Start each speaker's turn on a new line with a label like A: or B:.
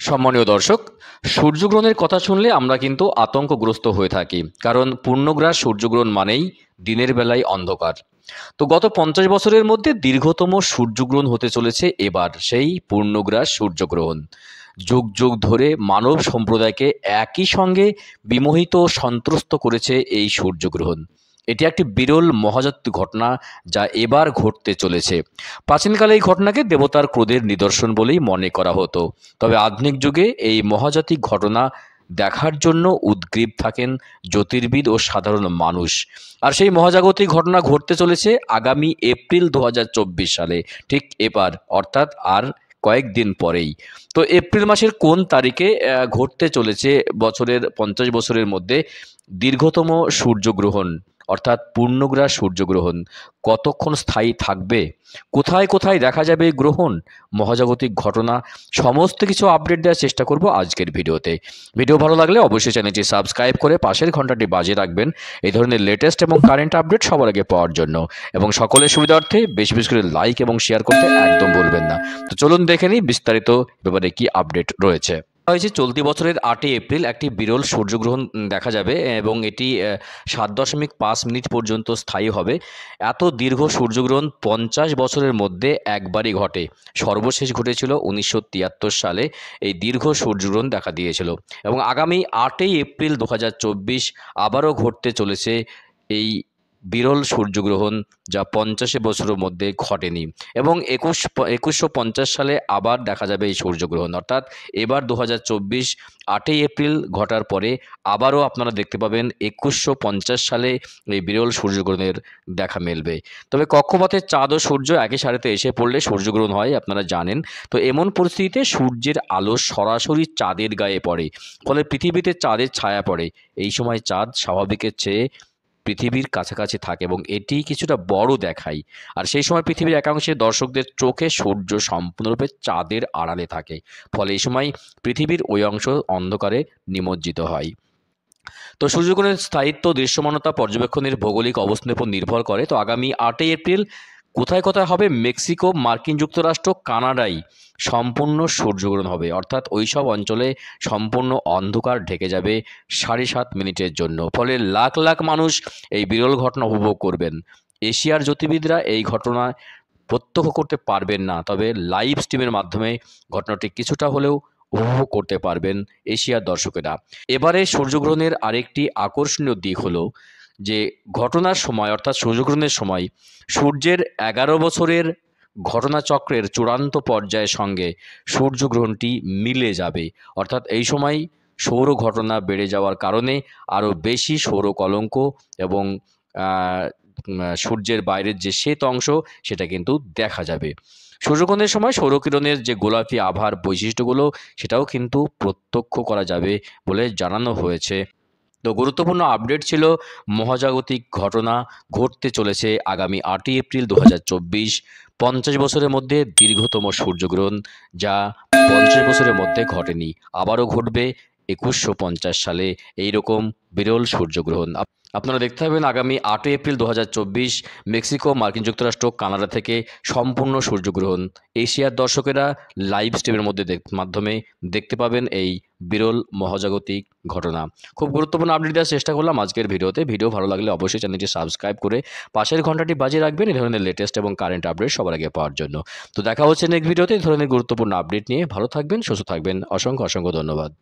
A: সম্মানীয় দর্শক, সূর্যগ্রহণের কথা শুনলে আমরা কিন্তু আতঙ্কগ্রস্ত হয়ে থাকি, কারণ পূর্ণগ্রাস সূর্যগ্রহণ মানেই দিনের বেলায় অন্ধকার। তো গত 50 বছরের মধ্যে দীর্ঘতম সূর্যগ্রহণ হতে চলেছে এবার সেই পূর্ণগ্রাস সূর্যগ্রহণ। যুগ যুগ ধরে মানব সম্প্রদায়কে একই সঙ্গে বিমোহিত ও সন্ত্রস্ত করেছে এই সূর্যগ্রহণ। এটি একটি বিরল মহাজাগতিক ঘটনা যা এবার ঘটতে চলেছে। প্রাচীনকালে এই ঘটনাকে দেবতার ক্রোধের নিদর্শন বলেই মনে করা হতো। তবে আধুনিক যুগে এই মহাজাগতিক ঘটনা দেখার জন্য উদগ্রীব থাকেন জ্যোতির্বিদ ও সাধারণ মানুষ। আর সেই মহাজাগতিক ঘটনা ঘটতে চলেছে আগামী এপ্রিল 2024 সালে, ঠিক এবার, অর্থাৎ আর কয়েকদিন পরেই। তো এপ্রিল মাসের কোন তারিখে ঘটতে চলেছে বছরের 50 বছরের মধ্যে দীর্ঘতম সূর্যগ্রহণ, অর্থাৎ পূর্ণগ্রাস সূর্যগ্রহণ কতক্ষণ স্থায়ী থাকবে, কোথায় কোথায় দেখা যাবে এই গ্রহণ, মহাজাগতিক ঘটনা, সমস্ত কিছু আপডেট দেওয়ার চেষ্টা করব আজকের ভিডিওতে। ভিডিও ভালো লাগলে অবশ্যই চ্যানেলটি সাবস্ক্রাইব করে পাশের ঘন্টাটি বাজিয়ে রাখবেন এই ধরনের লেটেস্ট এবং কারেন্ট আপডেট সবার আগে পাওয়ার জন্য। এবং সকলের সুবিধার্থে বেশি বেশি করে লাইক এবং শেয়ার করতে একদম ভুলবেন না। তো চলুন দেখে নিই বিস্তারিত ব্যাপারে কি আপডেট রয়েছে। হয়েছে চলতি বছরের 8ই এপ্রিল একটি বিরল সূর্যগ্রহণ দেখা যাবে এবং এটি 7.5 মিনিট পর্যন্ত স্থায়ী হবে। এত দীর্ঘ সূর্যগ্রহণ 50 বছরের মধ্যে একবারই ঘটে। সর্বশেষ ঘটেছিল 1973 সালে। এই দীর্ঘ সূর্যগ্রহণ দেখা দিয়েছিল এবং আগামী 8ই এপ্রিল 2024 আবারও ঘটতে চলেছে এই বিরল সূর্যগ্রহণ, যা 50 বছরের মধ্যে ঘটেনি। এবং 2150 সালে আবার দেখা যাবে এই সূর্যগ্রহণ, অর্থাৎ এবার 2024 8ই এপ্রিল ঘটার পরে আবারও আপনারা দেখতে পাবেন 2150 সালে এই বিরল সূর্যগ্রহণের দেখা মিলবে। তবে কক্ষপথে চাঁদ ও সূর্য একই সারিতে এসে পড়লে সূর্যগ্রহণ হয়, আপনারা জানেন। তো এমন পরিস্থিতিতে সূর্যের আলো সরাসরি চাঁদের গায়ে পড়ে, ফলে পৃথিবীতে চাঁদের ছায়া পড়ে। এই সময় চাঁদ স্বাভাবিকের চেয়ে পৃথিবীর কাছাকাছি থাকে এবং এটি কিছুটা বড় দেখায়। আর সেই সময় পৃথিবীর একাংশের দর্শকদের চোখে সূর্য সম্পূর্ণরূপে চাঁদের আড়ালে থাকে, ফলে এই সময় পৃথিবীর ওই অংশ অন্ধকারে নিমজ্জিত হয়। তো সূর্যগ্রহণের স্থায়িত্ব দৃশ্যমানতা পর্যবেক্ষণের ভৌগোলিক অবস্থানের উপর নির্ভর করে। তো আগামী 8ই এপ্রিল কোথায় কোথায় হবে, মেক্সিকো, মার্কিন যুক্তরাষ্ট্র, কানাডায় সম্পূর্ণ সূর্যগ্রহণ হবে, অর্থাৎ ওই সব অঞ্চলে সম্পূর্ণ অন্ধকার ঢেকে যাবে 7.5 মিনিটের জন্য। ফলে লাখ লাখ মানুষ এই বিরল ঘটনা উপভোগ করবেন। এশিয়ার জ্যোতির্বিদরা এই ঘটনা প্রত্যক্ষ করতে পারবেন না, তবে লাইভ স্ট্রিমের মাধ্যমে ঘটনাটি কিছুটা হলেও উপভোগ করতে পারবেন এশিয়ার দর্শকেরা। এবারে সূর্যগ্রহণের আরেকটি আকর্ষণীয় দিক হলো যে ঘটনার সময়, অর্থাৎ সূর্যগ্রহণের সময় সূর্যের 11 বছরের ঘটনাচক্রের চূড়ান্ত পর্যায়ের সঙ্গে সূর্যগ্রহণটি মিলে যাবে। অর্থাৎ এই সময় সৌর ঘটনা বেড়ে যাওয়ার কারণে আরও বেশি সৌর কলঙ্ক এবং সূর্যের বাইরের যে শ্বেত অংশ সেটা কিন্তু দেখা যাবে। সূর্যগ্রহণের সময় সৌরকিরণের যে গোলাপি আভার বৈশিষ্ট্যগুলো সেটাও কিন্তু প্রত্যক্ষ করা যাবে বলে জানানো হয়েছে। তো গুরুত্বপূর্ণ আপডেট ছিল মহাজাগতিক ঘটনা ঘটতে চলেছে আগামী 8ই এপ্রিল 2024, 50 বছরের মধ্যে দীর্ঘতম সূর্যগ্রহণ, যা 50 বছরের মধ্যে ঘটেনি। আবারও ঘটবে 2150 সালে এইরকম বিরল সূর্যগ্রহণ। আপনারা দেখতে পাবেন আগামী 8ই এপ্রিল 2024 মেক্সিকো, মার্কিন যুক্তরাষ্ট্র, কানাডা থেকে সম্পূর্ণ সূর্যগ্রহণ। এশিয়ার দর্শকেরা লাইভ স্ট্রিমের মধ্যে মাধ্যমে দেখতে পাবেন এই বিরল মহাজাগতিক ঘটনা। খুব গুরুত্বপূর্ণ আপডেট দেওয়ার চেষ্টা করলাম আজকের ভিডিওতে। ভিডিও ভালো লাগলে অবশ্যই চ্যানেলটি সাবস্ক্রাইব করে পাশের ঘন্টাটি বাজিয়ে রাখবেন এই ধরনের লেটেস্ট এবং কারেন্ট আপডেট সবার আগে পাওয়ার জন্য। তো দেখা হচ্ছে নেক্সট ভিডিওতে এই ধরনের গুরুত্বপূর্ণ আপডেট নিয়ে। ভালো থাকবেন, সুস্থ থাকবেন। অসংখ্য অসংখ্য ধন্যবাদ।